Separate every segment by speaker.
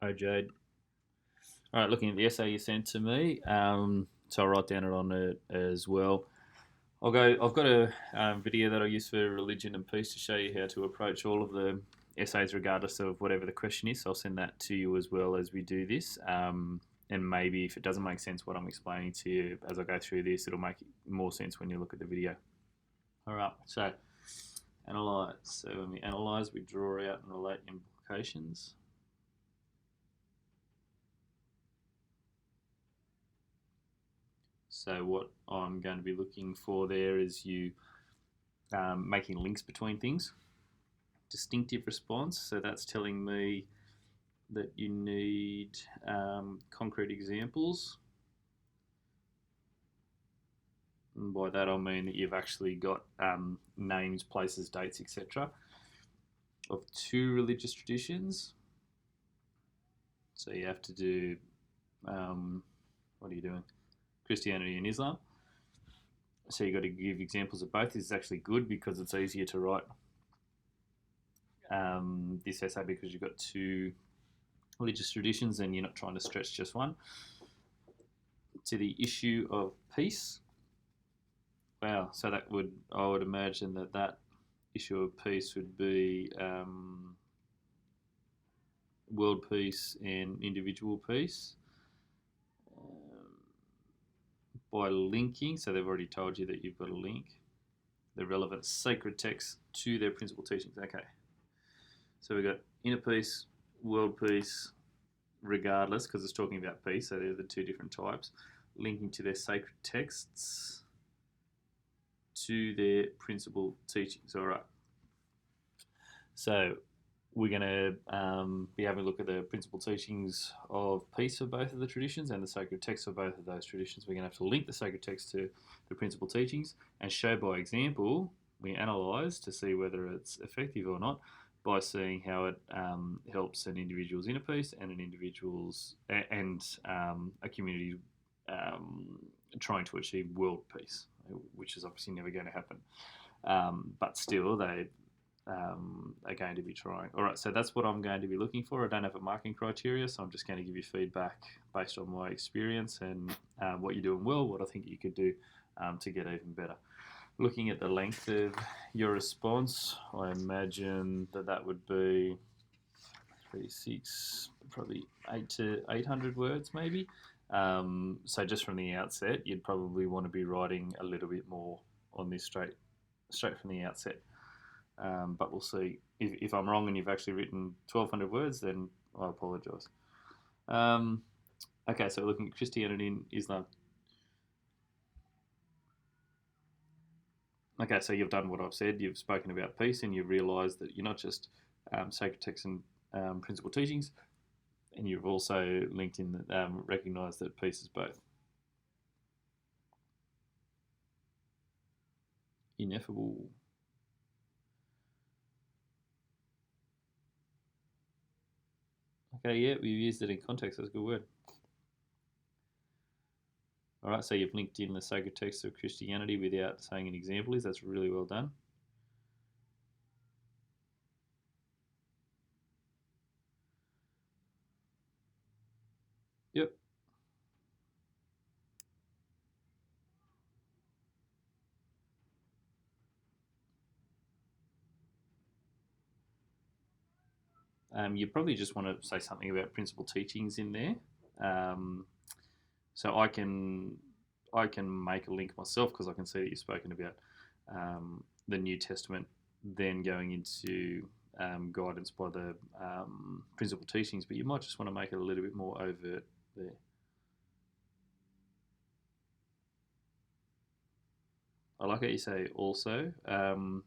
Speaker 1: Hi, Jade. All right, looking at the essay you sent to me, so I'll write down it on it as well. I'll go. I've got a video that I use for religion and peace to show you how to approach all of the essays, regardless of whatever the question is. So I'll send that to you as well as we do this. And maybe if it doesn't make sense what I'm explaining to you as I go through this, it'll make more sense when you look at the video. All right. So analyze. So when we analyze, we draw out and relate implications. So what I'm going to be looking for there is you making links between things. Distinctive response. So that's telling me that you need concrete examples. And by that I mean that you've actually got names, places, dates, etc. of two religious traditions. So you have to do, what are you doing? Christianity and Islam. So you've got to give examples of both. This is actually good because it's easier to write this essay because you've got two religious traditions and you're not trying to stretch just one. To the issue of peace. Wow, so that would, I would imagine that issue of peace would be world peace and individual peace. By linking, so they've already told you that you've got a link the relevant sacred texts to their principal teachings. Okay, so we've got inner peace, world peace, regardless, because it's talking about peace, so they're the two different types, linking to their sacred texts to their principal teachings. All right. So we're going to be having a look at the principal teachings of peace of both of the traditions and the sacred texts of both of those traditions. We're going to have to link the sacred text to the principal teachings and show by example. We analyse to see whether it's effective or not by seeing how it helps an individual's inner peace and an individual's and a community trying to achieve world peace, which is obviously never going to happen. But still, they are going to be trying. All right, so that's what I'm going to be looking for. I don't have a marking criteria, so I'm just going to give you feedback based on my experience and what you're doing well, what I think you could do to get even better. Looking at the length of your response, I imagine that would be 36, probably 800 words maybe. So just from the outset, you'd probably want to be writing a little bit more on this straight from the outset. But we'll see. If I'm wrong and you've actually written 1,200 words, then I apologise. Okay, so we're looking at Christianity and Islam. Okay, so you've done what I've said. You've spoken about peace, and you've realised that you're not just sacred texts and principal teachings, and you've also linked in that recognised that peace is both. Ineffable. Okay, yeah, we've used it in context. That's a good word. All right, so you've linked in the sacred text of Christianity without saying an example is. That's really well done. Yep. You probably just want to say something about principal teachings in there. Um, so I can make a link myself because I can see that you've spoken about the New Testament, then going into guidance by the principal teachings, but you might just want to make it a little bit more overt there. I like how you say also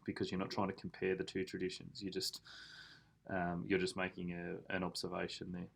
Speaker 1: because you're not trying to compare the two traditions. You're just making an observation there.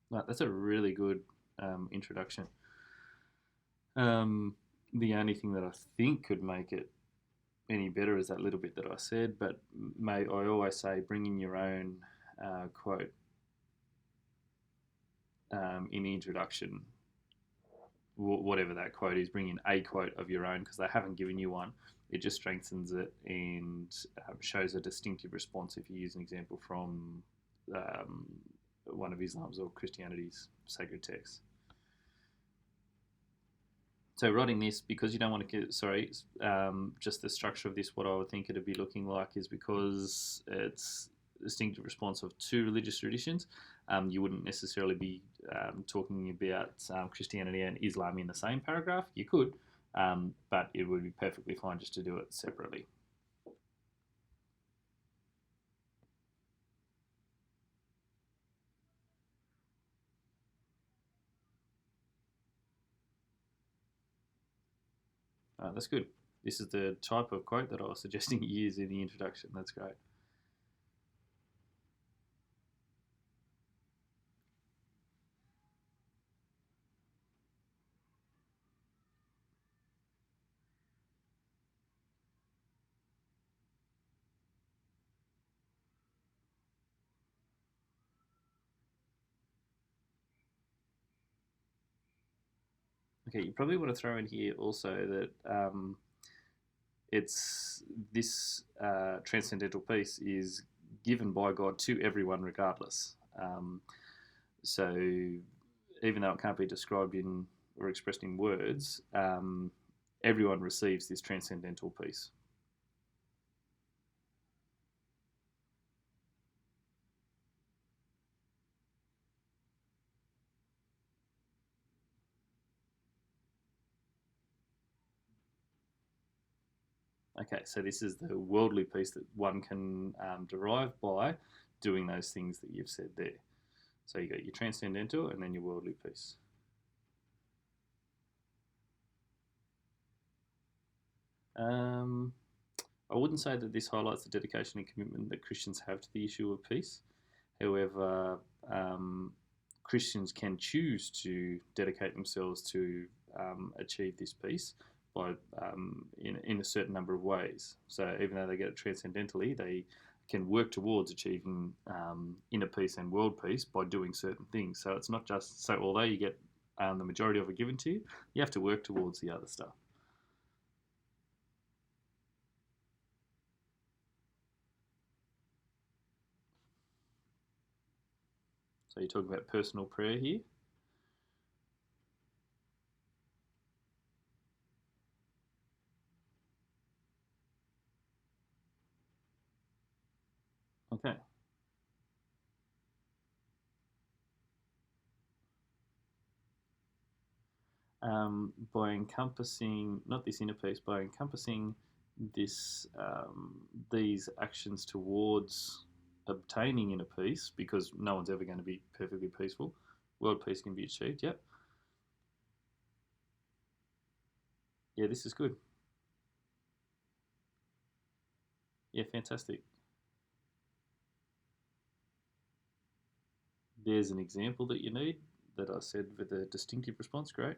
Speaker 1: No, that's a really good introduction. The only thing that I think could make it any better is that little bit that I said, but I always say bring in your own quote in the introduction, whatever that quote is, bring in a quote of your own because they haven't given you one. It just strengthens it and shows a distinctive response if you use an example from um, one of Islam's or Christianity's sacred texts. So writing this, because you don't want to get, just the structure of this, what I would think it'd be looking like is because it's a distinctive response of two religious traditions, you wouldn't necessarily be talking about Christianity and Islam in the same paragraph. You could, but it would be perfectly fine just to do it separately. That's good. This is the type of quote that I was suggesting you use in the introduction. That's great. Okay, you probably want to throw in here also that it's this transcendental peace is given by God to everyone regardless. So even though it can't be described in or expressed in words, everyone receives this transcendental peace. Okay, so this is the worldly peace that one can derive by doing those things that you've said there. So you got your transcendental and then your worldly peace. Um, I wouldn't say that this highlights the dedication and commitment that Christians have to the issue of peace. However, Christians can choose to dedicate themselves to achieve this peace by in a certain number of ways. So even though they get it transcendentally, they can work towards achieving inner peace and world peace by doing certain things. So it's not just so although you get the majority of it given to you, you have to work towards the other stuff. So you're talking about personal prayer here. Okay. By encompassing not this inner peace, by encompassing this these actions towards obtaining inner peace, because no one's ever going to be perfectly peaceful. World peace can be achieved. Yep. Yeah, this is good. Yeah, fantastic. There's an example that you need that I said with a distinctive response. Great.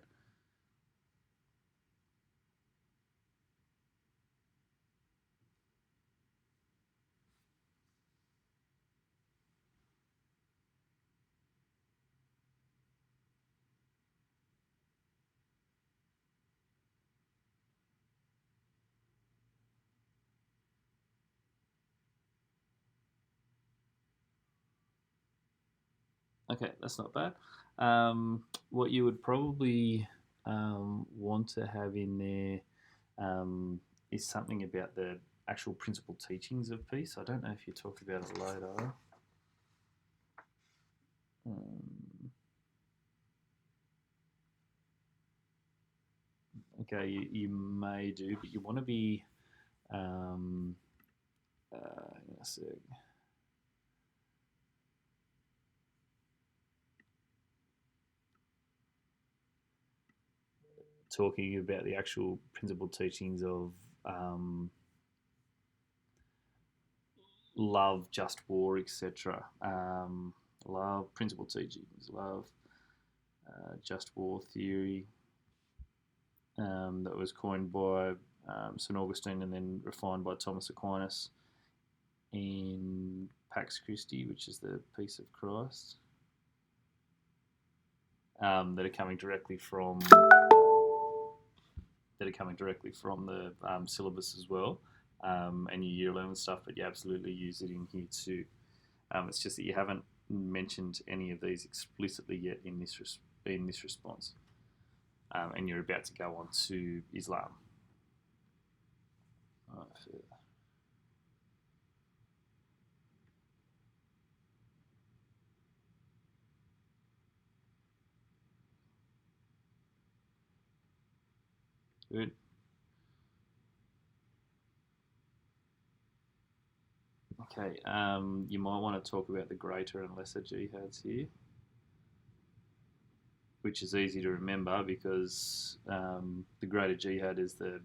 Speaker 1: Okay, that's not bad. What you would probably want to have in there is something about the actual principal teachings of peace. I don't know if you talked about it later. Um, okay, you may do, but you want to be. Um, a sec. Talking about the actual principal teachings of love, just war, etc. Love, principal teachings, love, just war theory that was coined by St. Augustine and then refined by Thomas Aquinas in Pax Christi, which is the peace of Christ. that are coming directly from the syllabus as well, and your year 11 stuff. But you absolutely use it in here too. It's just that you haven't mentioned any of these explicitly yet in this response, and you're about to go on to Islam. Good. Okay, you might want to talk about the greater and lesser jihads here, which is easy to remember because the greater jihad is the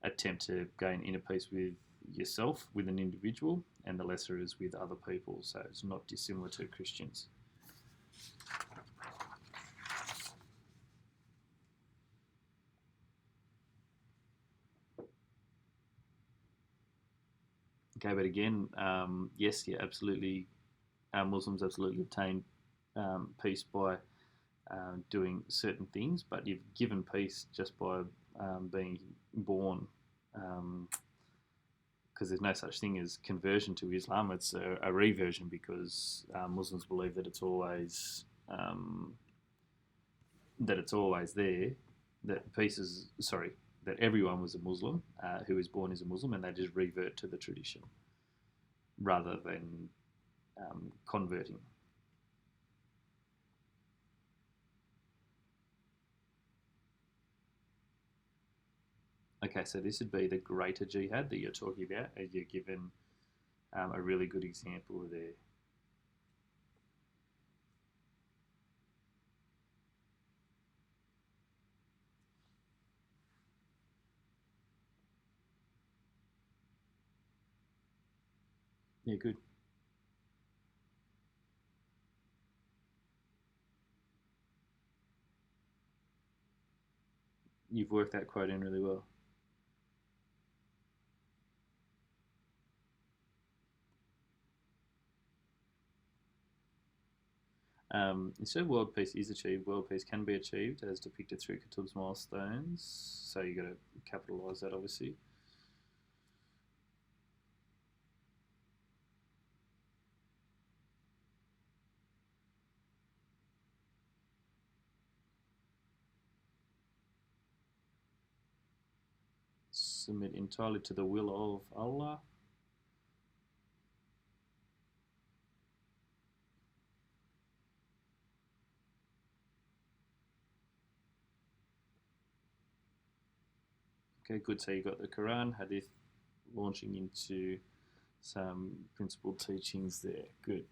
Speaker 1: attempt to gain inner peace with yourself, with an individual, and the lesser is with other people. So it's not dissimilar to Christians. Okay, but again, yes, yeah, absolutely. Muslims absolutely obtain peace by doing certain things, but you've given peace just by being born, because there's no such thing as conversion to Islam. It's a reversion because Muslims believe that it's always there. That peace is that everyone was a Muslim who is born as a Muslim, and they just revert to the tradition rather than converting. Okay, so this would be the greater jihad that you're talking about, and you're given a really good example there. Yeah, good. You've worked that quote in really well. Instead of world peace is achieved, world peace can be achieved as depicted through Kutub's milestones. So you got to capitalise that, obviously. Submit entirely to the will of Allah. Okay, good. So you got the Quran, Hadith, launching into some principal teachings there. Good.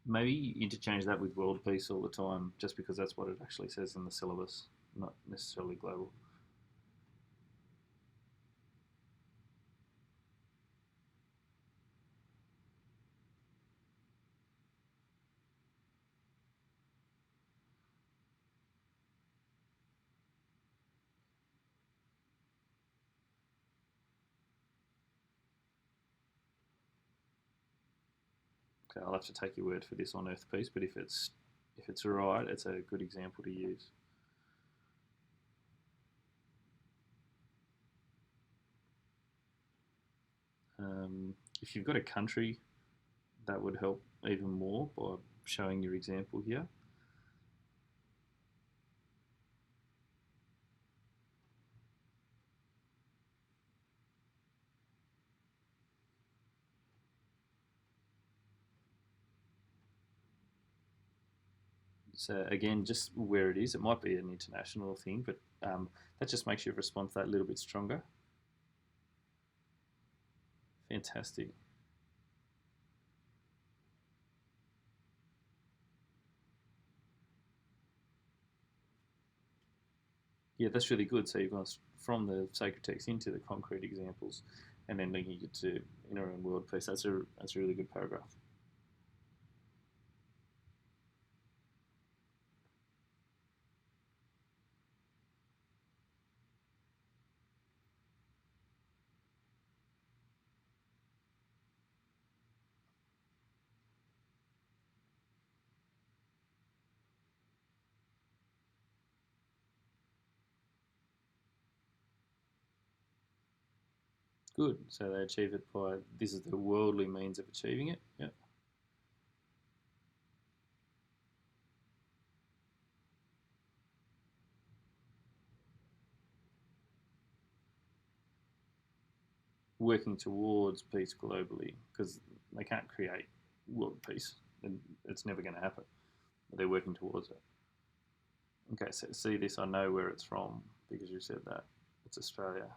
Speaker 1: Maybe interchange that with world peace all the time, just because that's what it actually says in the syllabus, not necessarily global. Okay, I'll have to take your word for this on Earth Peace, but if it's right, it's a good example to use. If you've got a country, that would help even more by showing your example here. So again, just where it is, it might be an international thing, but that just makes your response that little bit stronger. Fantastic. Yeah, that's really good. So you've gone from the sacred text into the concrete examples. and then linking it to inner and world peace. That's a really good paragraph. Good. So they achieve it by this is the worldly means of achieving it. Yeah. Working towards peace globally because they can't create world peace, and it's never going to happen. But they're working towards it. Okay, so see this, I know where it's from because you said that. It's Australia.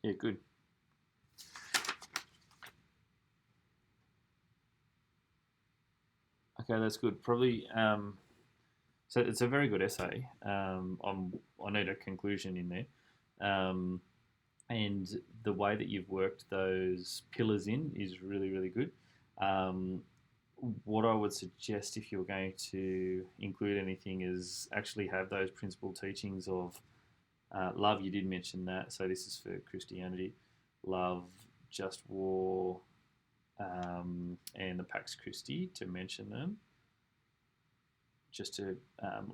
Speaker 1: Yeah, good. Okay, that's good. Probably. So it's a very good essay. I need a conclusion in there. And the way that you've worked those pillars in is really, really good. Um, what I would suggest if you're going to include anything is actually have those principal teachings of love. You did mention that, so this is for Christianity. Love, just war, and the Pax Christi, to mention them, just to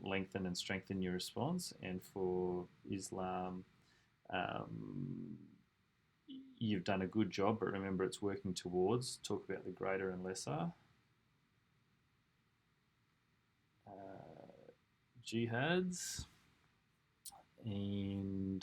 Speaker 1: lengthen and strengthen your response. And for Islam, um, you've done a good job, but remember it's working towards. Talk about the greater and lesser. Jihads and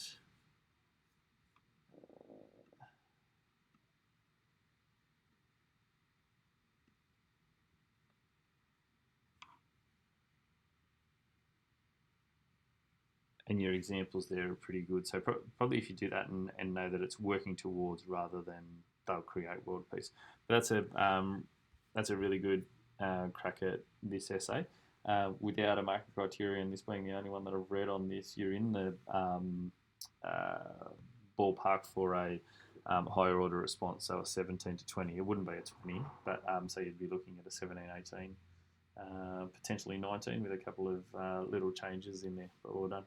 Speaker 1: your examples there are pretty good. So probably if you do that and know that it's working towards rather than they'll create world peace. But that's a really good crack at this essay. Without a marking criteria, and this being the only one that I've read on this, you're in the ballpark for a higher order response, so a 17 to 20. It wouldn't be a 20, but so you'd be looking at a 17, 18, potentially 19 with a couple of little changes in there. But well done.